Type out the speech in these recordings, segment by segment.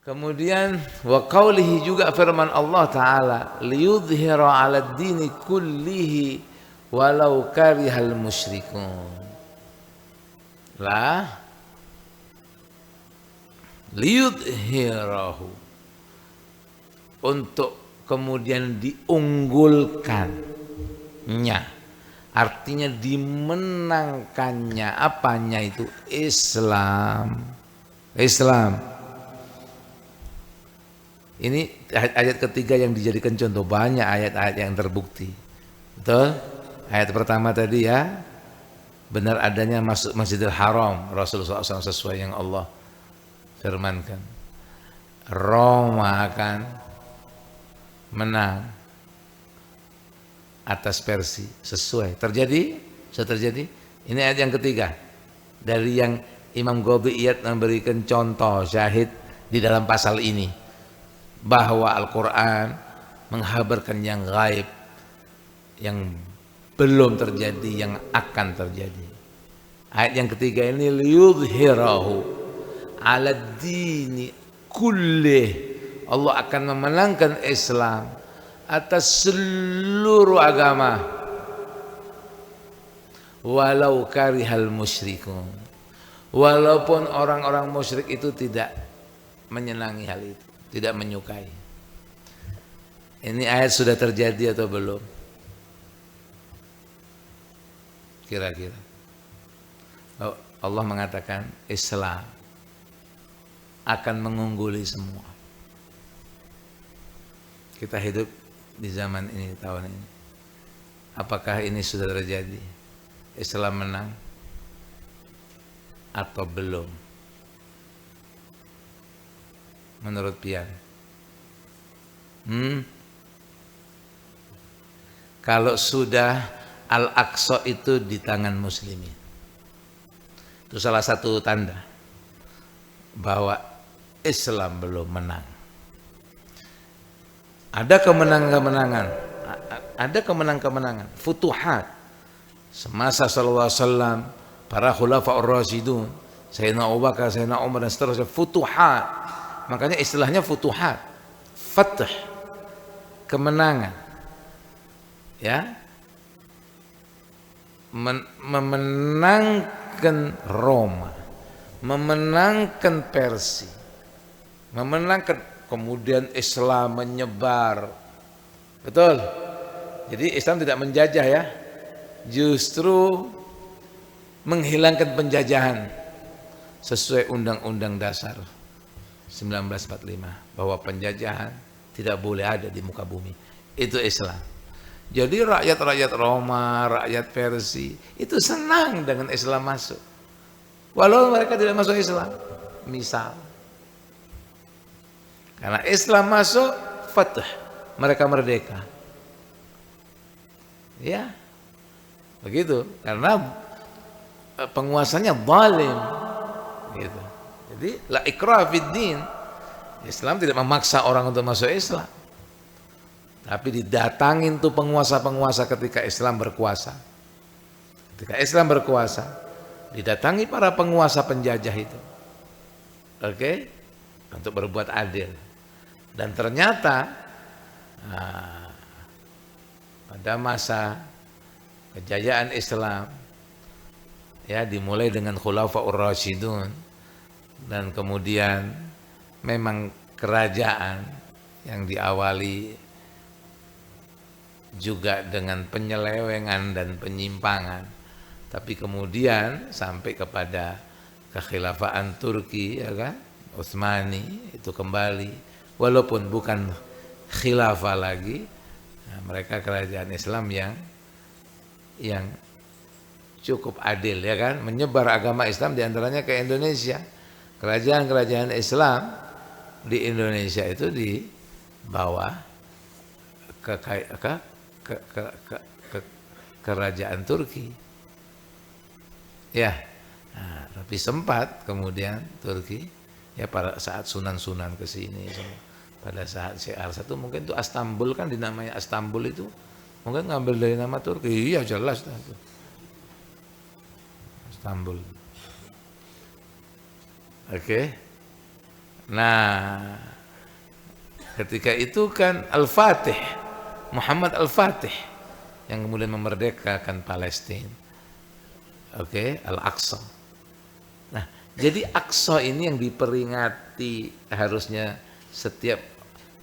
Kemudian wa qaulihi juga firman Allah taala liyudhhira 'alad dini kullihi walau karihal musyrikun. Lah liyudhhirahu, untuk kemudian diunggulkannya, artinya dimenangkannya. Apanya itu? Islam. Ini ayat ketiga yang dijadikan contoh, banyak ayat-ayat yang terbukti. Betul? Ayat pertama tadi ya, benar adanya masuk Masjidil Haram Rasulullah SAW sesuai yang Allah firmankan. Roma akan menang atas Persia, sesuai. Terjadi? Sudah terjadi? Ini ayat yang ketiga dari yang Imam Qadhi'iyat memberikan contoh syahid di dalam pasal ini, bahwa Al-Quran menghabarkan yang gaib, yang belum terjadi, yang akan terjadi. Ayat yang ketiga ini liyudhhirahu 'alad dini kullih, Allah akan memenangkan Islam atas seluruh agama, walau karihal musyrikun, walaupun orang-orang musyrik itu tidak menyenangi hal itu, tidak menyukai. Ini ayat sudah terjadi atau belum? Kira-kira Allah mengatakan Islam akan mengungguli semua. Kita hidup di zaman ini, tahun ini, apakah ini sudah terjadi? Islam menang atau belum? Menurut Pian, kalau sudah Al-Aqsa itu di tangan muslimin, itu salah satu tanda bahwa Islam belum menang. Ada kemenangan-kemenangan, ada kemenangan-kemenangan, futuhat semasa sallallahu alaihi wasallam, para khulafaur rasyidun, Sayyidina Abu Bakar, Sayyidina Umar dan seterusnya, futuhat. Makanya istilahnya futuhat, fath, kemenangan, ya, memenangkan Roma, memenangkan Persia, memenangkan, kemudian Islam menyebar. Betul. Jadi Islam tidak menjajah ya, justru menghilangkan penjajahan sesuai Undang-Undang Dasar 1945, bahwa penjajahan tidak boleh ada di muka bumi. Itu Islam. Jadi rakyat-rakyat Roma, rakyat Persia itu senang dengan Islam masuk, walau mereka tidak masuk Islam. Misal, karena Islam masuk, fath, mereka merdeka. Ya, begitu. Karena penguasanya zalim, gitu. Jadi la ikraha fid din. Islam tidak memaksa orang untuk masuk Islam, tapi didatangin tuh penguasa-penguasa ketika Islam berkuasa. Ketika Islam berkuasa, didatangi para penguasa penjajah itu, oke, untuk berbuat adil. Dan ternyata pada masa kejayaan Islam, ya, dimulai dengan Khulafaur Rasyidun, dan kemudian memang kerajaan yang diawali juga dengan penyelewengan dan penyimpangan, tapi kemudian sampai kepada kekhilafaan Turki, ya kan, Utsmani itu kembali, walaupun bukan khilafah lagi. Nah, mereka kerajaan Islam yang cukup adil, ya kan, menyebar agama Islam diantaranya ke Indonesia. Kerajaan-kerajaan Islam di Indonesia itu di bawah kerajaan Turki, ya. Nah, tapi sempat kemudian Turki, ya, pada saat Sunan-Sunan ke sini, pada saat CR1 mungkin itu Istanbul, kan dinamai Istanbul itu mungkin ngambil dari nama Turki. Iya, jelas itu Istanbul. Oke. Nah, ketika itu kan Al-Fatih, Muhammad Al-Fatih yang kemudian memerdekakan Palestina. Oke, Al-Aqsa. Nah, jadi Aqsa ini yang diperingati harusnya setiap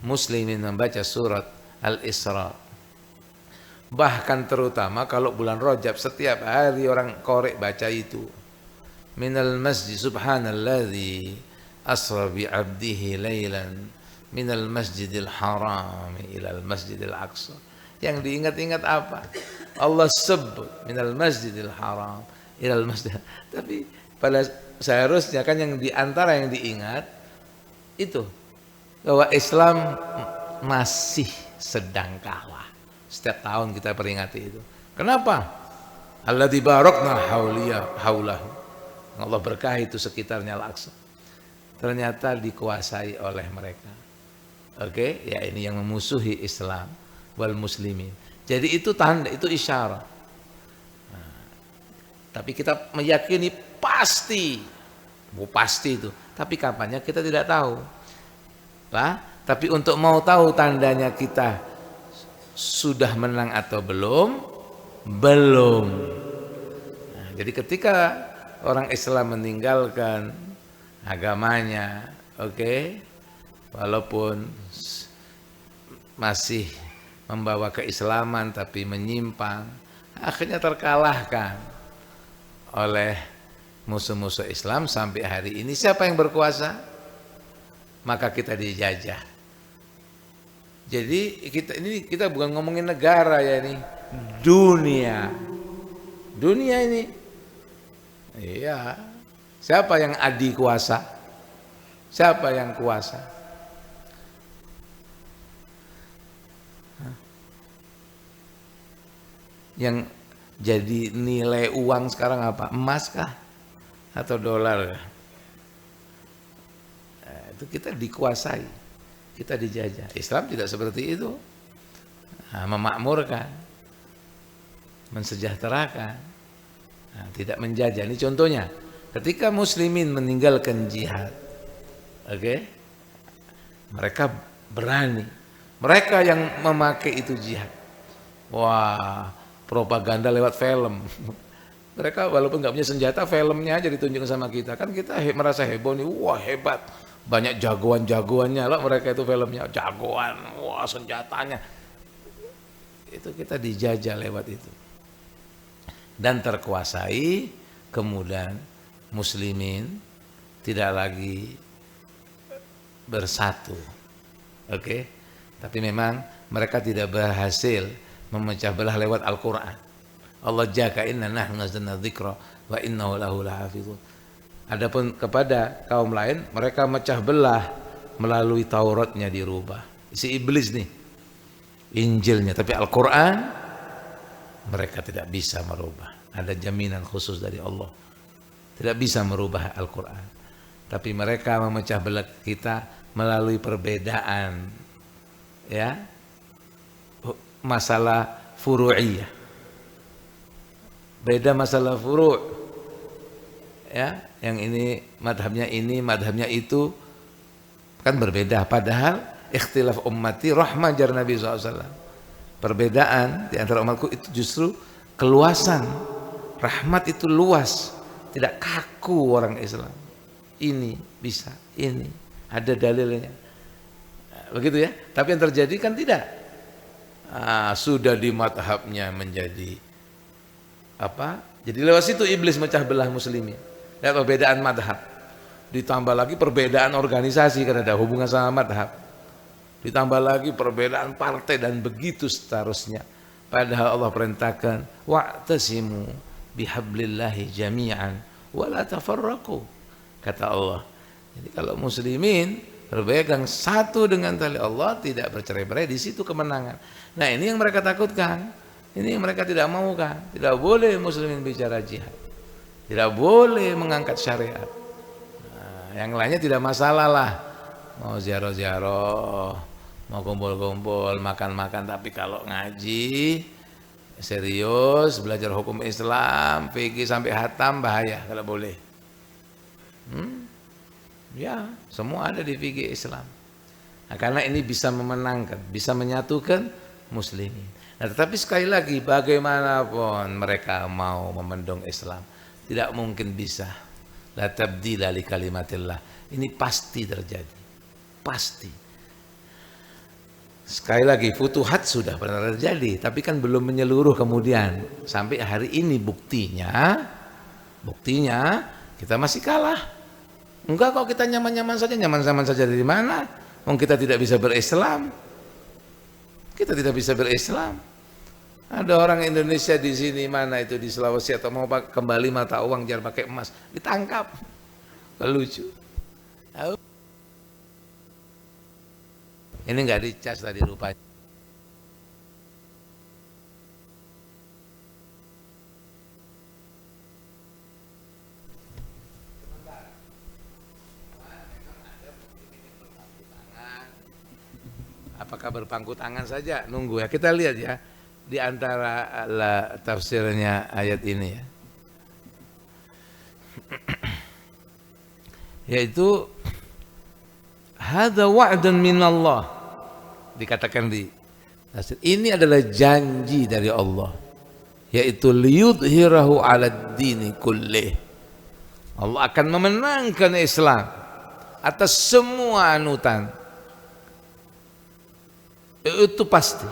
muslimin membaca surat Al-Isra. Bahkan terutama kalau bulan Rajab setiap hari orang korek baca itu. Minal masjid subhanalladzi asra bi 'abdihi lailan minal masjidil haram ilal masjidil aqsa. Yang diingat-ingat apa? Allah sebut minal masjidil haram ilal masjid. Tapi pada seharusnya kan yang diantara yang diingat itu bahwa Islam masih sedang kalah. Setiap tahun kita peringati itu. Kenapa? Alladzi barakna haulahu. Allah berkahi itu sekitarnya Al-Aqsa. Ternyata dikuasai oleh mereka. Oke, ya ini yang memusuhi Islam wal muslimin. Jadi itu tanda, itu isyarat. Nah, tapi kita meyakini pasti itu. Tapi kapannya kita tidak tahu. Tapi untuk mau tahu tandanya kita sudah menang atau belum. Nah, jadi ketika orang Islam meninggalkan agamanya, walaupun masih membawa keislaman tapi menyimpang, akhirnya terkalahkan oleh musuh-musuh Islam sampai hari ini. Siapa yang berkuasa? Maka kita dijajah. Jadi kita bukan ngomongin negara ya, ini dunia ini. Iya. Siapa yang adi kuasa? Siapa yang kuasa? Yang jadi nilai uang sekarang apa? Emas kah? Atau dolar kah? Nah, itu kita dikuasai, kita dijajah. Islam tidak seperti itu. Nah, memakmurkan, mensejahterakan, nah, tidak menjajah. Ini contohnya, ketika muslimin meninggalkan jihad, mereka berani, mereka yang memakai itu jihad. Wah, propaganda lewat film. Mereka walaupun nggak punya senjata, filmnya aja ditunjukkan sama kita. Kan kita merasa heboh nih, wah hebat, banyak jagoan-jagoannya lah mereka itu filmnya, jagoan, wah senjatanya. Itu kita dijajah lewat itu. Dan terkuasai, kemudian muslimin tidak lagi bersatu. Tapi memang mereka tidak berhasil memecah belah lewat Al-Quran. Allah jaga, inna nahnu nazzalna dzikra wa innahu lahu lahafizun. Adapun kepada kaum lain, mereka mecah belah melalui Tauratnya dirubah. Si iblis nih, Injilnya, tapi Al-Quran mereka tidak bisa merubah. Ada jaminan khusus dari Allah, tidak bisa merubah Al-Quran. Tapi mereka memecah belah kita melalui perbedaan, ya, masalah furu'iyah. Beda masalah furu', ya, yang ini madhabnya itu kan berbeda. Padahal ikhtilaf ummati rahmah, jar Nabi SAW. Perbedaan di antara umatku itu justru keluasan. Rahmat itu luas, tidak kaku orang Islam. Ini bisa, ini ada dalilnya. Begitu ya. Tapi yang terjadi kan tidak. Sudah di madhabnya menjadi apa? Jadi lewat situ iblis mecah belah muslimin. Lihat perbedaan madhab. Ditambah lagi perbedaan organisasi karena ada hubungan sama madhab. Ditambah lagi perbedaan partai dan begitu seterusnya. Padahal Allah perintahkan wa'tasimu bihablillahi jami'an wa la tafarraqu. Kata Allah. Jadi kalau muslimin berpegang satu dengan tali Allah, tidak bercerai-berai, di situ kemenangan. Nah, ini yang mereka takutkan. Ini yang mereka tidak mau kan. Tidak boleh muslimin bicara jihad. Tidak boleh mengangkat syariat. Nah, yang lainnya tidak masalah lah. Mau ziarah-ziarah, mau kumpul-kumpul, makan-makan. Tapi kalau ngaji serius, belajar hukum Islam, fikih sampai hatam, bahaya kalau boleh. Ya, semua ada di fikih Islam. Nah, karena ini bisa memenangkan, bisa menyatukan muslimin. Nah, tetapi sekali lagi bagaimanapun mereka mau memendung Islam, tidak mungkin bisa. La tabdila li kalimatillah. Ini pasti terjadi. Pasti. Sekali lagi futuhat sudah pernah terjadi, tapi kan belum menyeluruh kemudian. Sampai hari ini buktinya kita masih kalah. Enggak kok, kita nyaman-nyaman saja dari mana? Kita tidak bisa berislam. Kita tidak bisa berislam. Ada orang Indonesia di sini, mana itu di Sulawesi, atau mau kembali mata uang jangan pakai emas, ditangkap. Lucu. Ini enggak dicas tadi rupanya. Apakah berpangku tangan saja? Nunggu ya. Kita lihat ya di antara tafsirnya ayat ini ya. Yaitu hadza wa'dun minallah. Dikatakan di tafsir ini adalah janji dari Allah. Yaitu liyudhhirahu 'alad dini kullih. Allah akan memenangkan Islam atas semua anutan. Itu pasti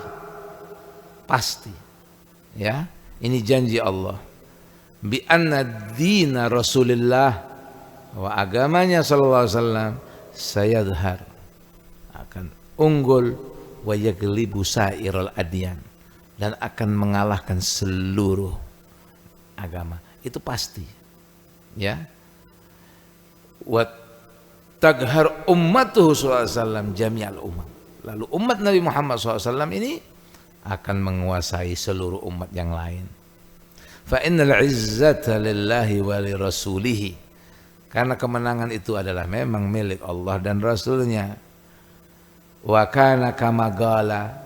ya, ini janji Allah bi anna dina Rasulillah, wa agamanya sallallahu alaihi wasallam sayadhar, akan unggul, wa yaglibu sairul adyan, dan akan mengalahkan seluruh agama. Itu pasti ya. Wa taghar ummatuhu sallallahu alaihi wasallam jami'al umat. Lalu umat Nabi Muhammad SAW ini akan menguasai seluruh umat yang lain. Fa innal izzata lillahi wa li rasulihi. Karena kemenangan itu adalah memang milik Allah dan Rasulnya. Wa kana kama qala,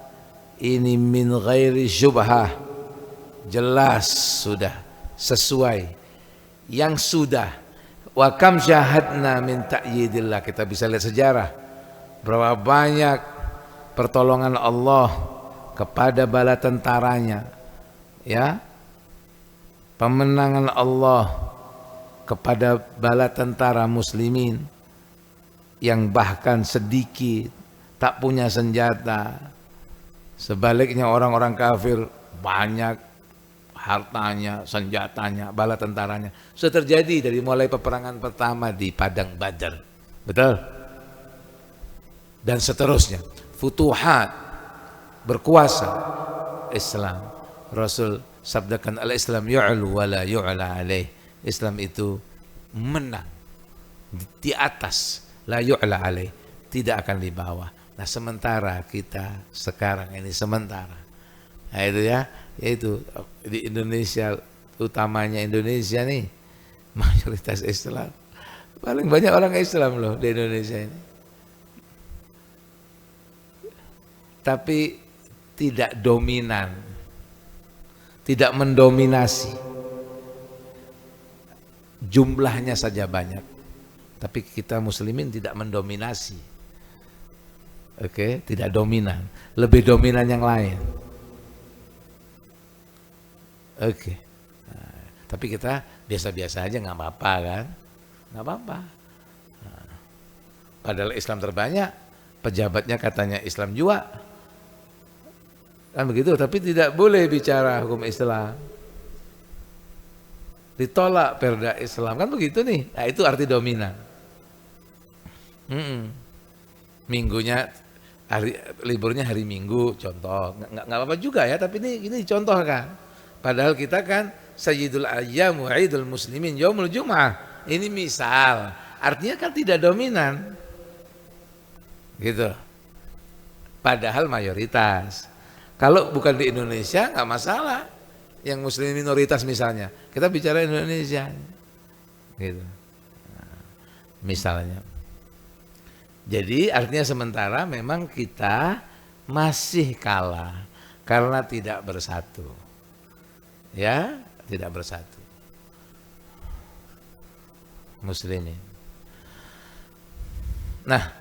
ini min ghairi syubhah. Jelas sudah sesuai yang sudah. Wa kam syahadna min ta'yidillah. Kita bisa lihat sejarah berapa banyak pertolongan Allah kepada bala tentaranya, ya, pemenangan Allah kepada bala tentara muslimin yang bahkan sedikit tak punya senjata. Sebaliknya orang-orang kafir banyak hartanya, senjatanya, bala tentaranya. Sudah terjadi dari mulai peperangan pertama di Padang Badar, betul? Dan seterusnya. Futuhat, berkuasa Islam. Rasul sabdakan al-Islam yu'lu wa la yu'la alaih. Islam itu menang di atas, la yu'la alaih, tidak akan di bawah. Nah, sementara kita sekarang ini sementara. Nah, itu ya, yaitu di Indonesia, utamanya Indonesia nih mayoritas Islam. Paling banyak orang Islam loh di Indonesia ini. Tapi tidak dominan, tidak mendominasi. Jumlahnya saja banyak, tapi kita muslimin tidak mendominasi. Oke, tidak dominan, lebih dominan yang lain. Oke. Nah, tapi kita biasa-biasa aja, nggak apa-apa kan? Nggak apa-apa. Nah, padahal Islam terbanyak, pejabatnya katanya Islam juga. Kan begitu, tapi tidak boleh bicara hukum Islam. Ditolak perda Islam, kan begitu nih. Nah, itu arti dominan. Minggunya liburnya hari Minggu, contoh. Nggak apa-apa juga ya, tapi ini dicontohkan. Padahal kita kan Sayyidul Ayyam wa Idul Muslimin Yaumul Jum'ah. Ini misal, artinya kan tidak dominan. Gitu. Padahal mayoritas. Kalau bukan di Indonesia nggak masalah, yang muslim minoritas misalnya, kita bicara Indonesia, gitu. Nah, misalnya. Jadi artinya sementara memang kita masih kalah karena tidak bersatu, ya, tidak bersatu, muslimin. Nah,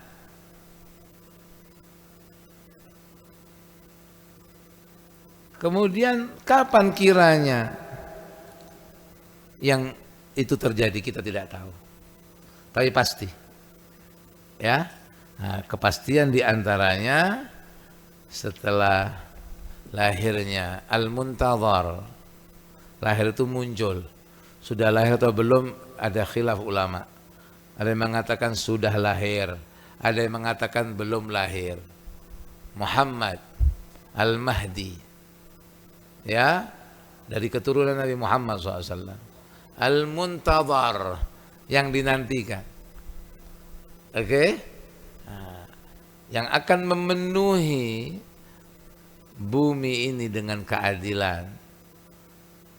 kemudian kapan kiranya yang itu terjadi kita tidak tahu. Tapi pasti. Ya. Nah, kepastian diantaranya setelah lahirnya al-muntadhar. Lahir itu muncul. Sudah lahir atau belum ada khilaf ulama. Ada yang mengatakan sudah lahir, ada yang mengatakan belum lahir. Muhammad al-Mahdi, ya, dari keturunan Nabi Muhammad SAW. Al-Muntadhar, yang dinantikan. Oke? Nah, yang akan memenuhi bumi ini dengan keadilan,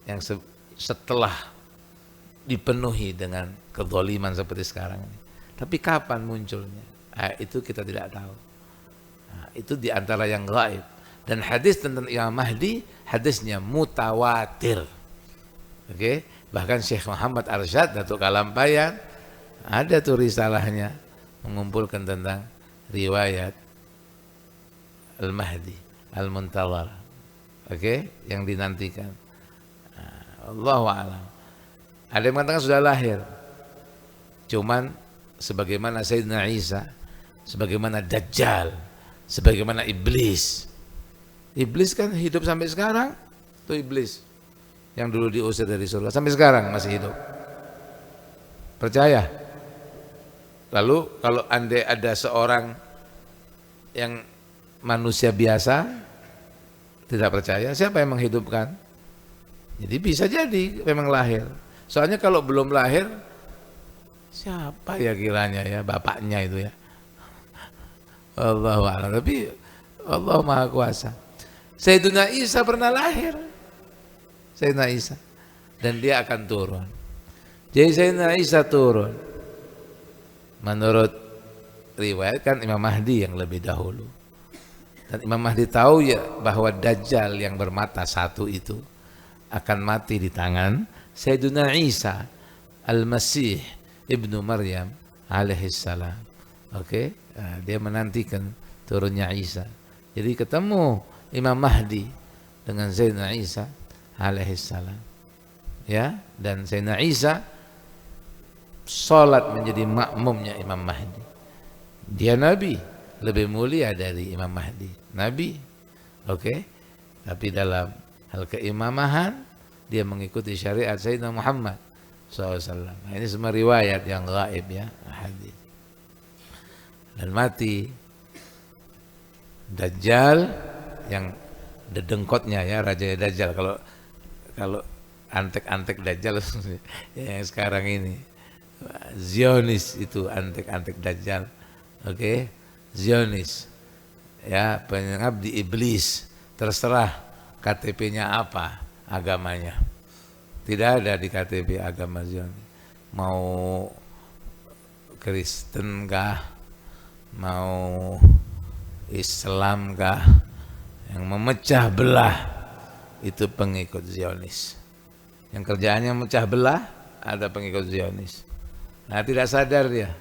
yang setelah dipenuhi dengan kezaliman seperti sekarang ini. Tapi kapan munculnya? Itu kita tidak tahu. Itu diantara yang gaib. Dan hadis tentang Imam Mahdi, hadisnya mutawatir. Oke, bahkan Syekh Muhammad Arsyad Datuk Kalampayan ada tuh risalahnya mengumpulkan tentang riwayat Al-Mahdi Al-Muntadhar. Oke, yang dinantikan. Allahu a'lam. Ada yang mengatakan sudah lahir. Cuman sebagaimana Sayyidina Isa, sebagaimana Dajjal, sebagaimana Iblis. Iblis kan hidup sampai sekarang. Itu Iblis yang dulu diusir dari surga sampai sekarang masih hidup. Percaya? Lalu kalau andai ada seorang yang manusia biasa tidak percaya, siapa yang menghidupkan? Jadi bisa jadi memang lahir. Soalnya kalau belum lahir, siapa ya kiranya ya, bapaknya itu ya. Allahu a'lam. Tapi Allah Maha Kuasa. Sayyidina Isa pernah lahir. Sayyidina Isa. Dan dia akan turun. Jadi Sayyidina Isa turun. Menurut riwayat kan Imam Mahdi yang lebih dahulu. Dan Imam Mahdi tahu ya bahwa Dajjal yang bermata satu itu akan mati di tangan Sayyidina Isa Al-Masih Ibnu Maryam alaihissalam. Oke, nah, dia menantikan turunnya Isa. Jadi ketemu Imam Mahdi dengan Sayyidina Isa alaihissalam. Ya, dan Sayyidina Isa salat menjadi makmumnya Imam Mahdi. Dia nabi, lebih mulia dari Imam Mahdi. Nabi. Oke. Tapi dalam hal keimamahan dia mengikuti syariat Sayyidina Muhammad SAW. Nah, ini semua riwayat yang gaib ya, hadis. Dan mati Dajjal yang dedengkotnya ya, Raja Dajjal. Kalau antek-antek Dajjal yang sekarang ini Zionis itu antek-antek Dajjal. Oke, Zionis ya, pengabdi iblis, terserah KTP-nya apa, agamanya. Tidak ada di KTP agama Zionis. Mau Kristen kah, mau Islam kah, yang memecah belah itu pengikut Zionis. Yang kerjaannya memecah belah, ada pengikut Zionis. Nah, tidak sadar dia,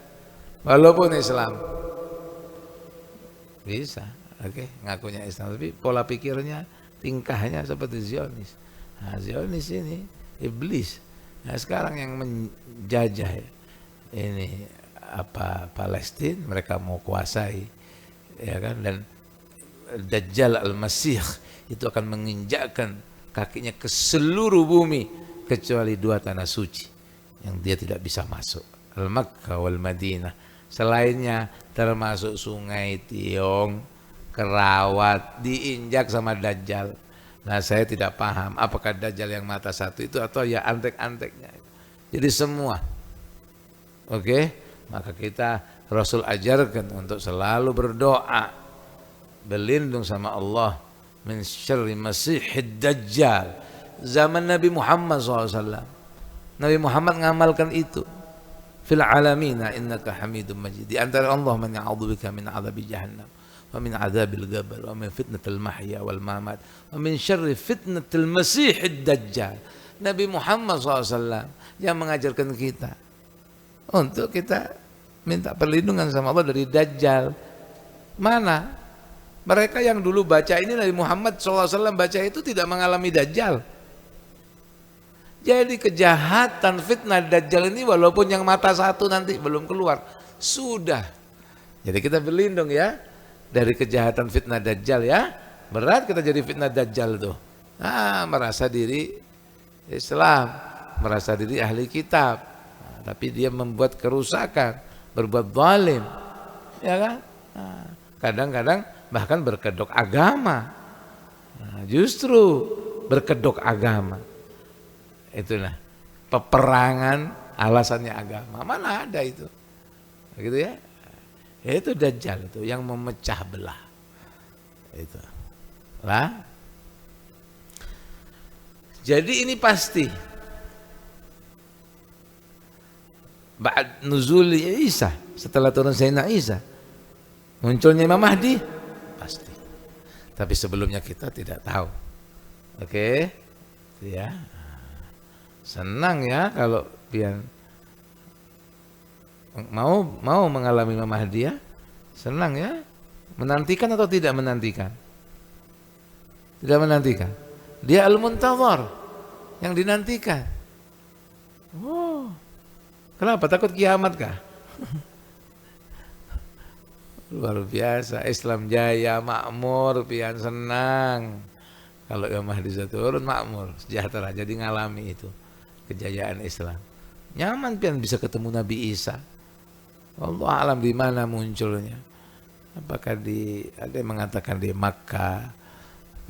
walaupun Islam bisa, oke, ngakunya Islam, tapi pola pikirnya, tingkahnya seperti Zionis. Nah, Zionis ini iblis. Nah, sekarang yang menjajah ini apa Palestina, mereka mau kuasai, ya kan? Dan Dajjal Al-Masih itu akan menginjakkan kakinya ke seluruh bumi kecuali dua tanah suci yang dia tidak bisa masuk, Al-Makkah wal Madinah. Selainnya termasuk Sungai Tiong, Kerawat diinjak sama Dajjal. Nah, saya tidak paham apakah Dajjal yang mata satu itu atau ya antek-anteknya. Jadi semua. Oke, maka kita Rasul ajarkan untuk selalu berdoa, berlindung sama Allah min syarri masihid dajjal. Zaman Nabi Muhammad SAW, Nabi Muhammad ngamalkan itu. Fil alamina innaka hamidum majid. Di antara Allah man ya'udzubika min adzabi jahannam wa min adzabil qabr wa min fitnatil mahya wal mamat wa min syarri fitnatil masihid dajjal. Nabi Muhammad SAW yang mengajarkan kita untuk kita minta perlindungan sama Allah dari Dajjal. Mana? Mereka yang dulu baca ini Nabi Muhammad SAW baca itu tidak mengalami Dajjal. Jadi kejahatan fitnah Dajjal ini walaupun yang mata satu nanti belum keluar, sudah. Jadi kita berlindung ya dari kejahatan fitnah Dajjal ya. Berat kita jadi fitnah Dajjal tuh. Merasa diri Islam, merasa diri ahli kitab. Tapi dia membuat kerusakan, berbuat zalim. Ya kan? Kadang-kadang bahkan berkedok agama. Justru berkedok agama. Itulah peperangan alasannya agama. Mana ada itu? Gitu ya. Itu Dajjal itu yang memecah belah. Itu. Lah. Jadi ini pasti ba'd nuzul Isa, setelah turun Sayyidina Isa munculnya Imam Mahdi pasti. Tapi sebelumnya kita tidak tahu. Oke. Ya. Senang ya kalau pian mau mengalami Imam Mahdi ya. Senang ya. Menantikan atau tidak menantikan? Tidak menantikan. Dia al-muntazar, yang dinantikan. Oh. Kenapa? Takut kiamat kah? Luar biasa. Islam jaya, makmur, pian senang. Kalau Imam Mahdi turun makmur, sejahtera. Jadi ngalami itu kejayaan Islam. Nyaman pian bisa ketemu Nabi Isa. Allah alam di mana munculnya. Apakah ada yang mengatakan di Makkah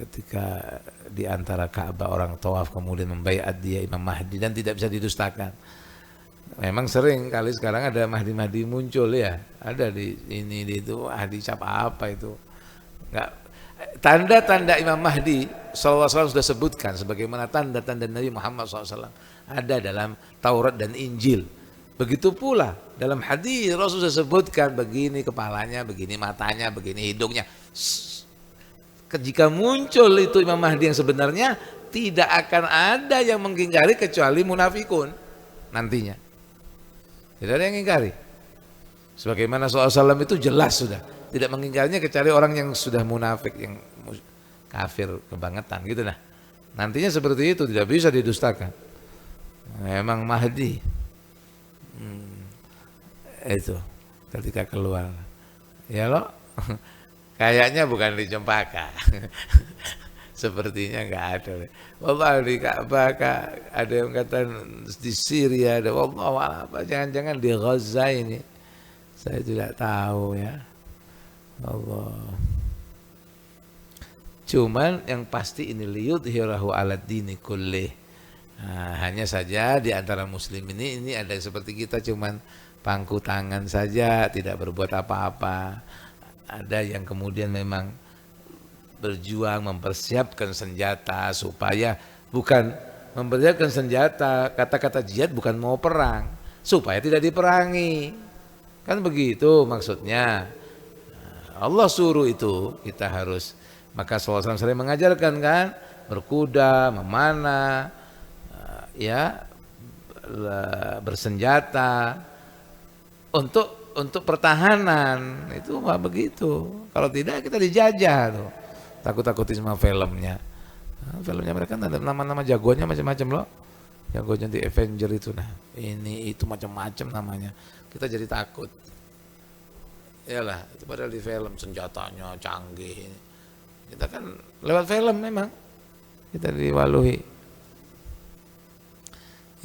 ketika di antara Ka'bah orang tawaf kemudian membaiat dia Imam Mahdi dan tidak bisa didustakan. Memang sering kali sekarang ada Mahdi-Mahdi muncul ya. Ada di ini di itu Mahdi siapa apa itu. Enggak, tanda-tanda Imam Mahdi SAW sudah sebutkan sebagaimana tanda-tanda Nabi Muhammad SAW ada dalam Taurat dan Injil. Begitu pula dalam hadis Rasul sudah sebutkan begini kepalanya, begini matanya, begini hidungnya. Jika muncul itu Imam Mahdi yang sebenarnya, tidak akan ada yang mengingkari kecuali munafikun nantinya. Tidak ada yang mengingkari. Sebagaimana SAW itu jelas sudah tidak mengingkarinya kecuali orang yang sudah munafik, yang kafir kebangetan gitu nah. Nantinya seperti itu tidak bisa didustakan. Memang Mahdi itu ketika keluar ya loh kayaknya bukan di Cempaka. Sepertinya enggak ada. Wallah di Ka'bah ada yang kata di Syria, ada wallah apa jangan-jangan di Gaza ini. Saya tidak tahu ya. Allah. Cuman yang pasti ini liyudhirahu 'alad dini kullih. Hanya saja di antara muslim ini ada seperti kita cuman pangku tangan saja, tidak berbuat apa-apa. Ada yang kemudian memang berjuang mempersiapkan senjata supaya bukan mempersiapkan senjata, kata-kata jihad bukan mau perang, supaya tidak diperangi. Kan begitu maksudnya. Allah suruh itu, kita harus, maka SAW sering mengajarkan kan, berkuda, memanah, ya bersenjata untuk pertahanan itu begitu. Kalau tidak kita dijajah tuh. Takut-takutin sama filmnya. Filmnya mereka ada nama-nama jagoannya macam-macam loh. Jagoannya di Avenger itu nah. Ini itu macam-macam namanya. Kita jadi takut. Iyalah, itu padahal di film senjatanya canggih. Kita kan lewat film memang kita diwaluhi.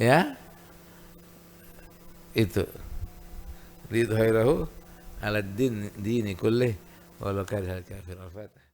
Ya, itu lidhairahu ala dini kullih walau karihal kafir. Al-Fatihah.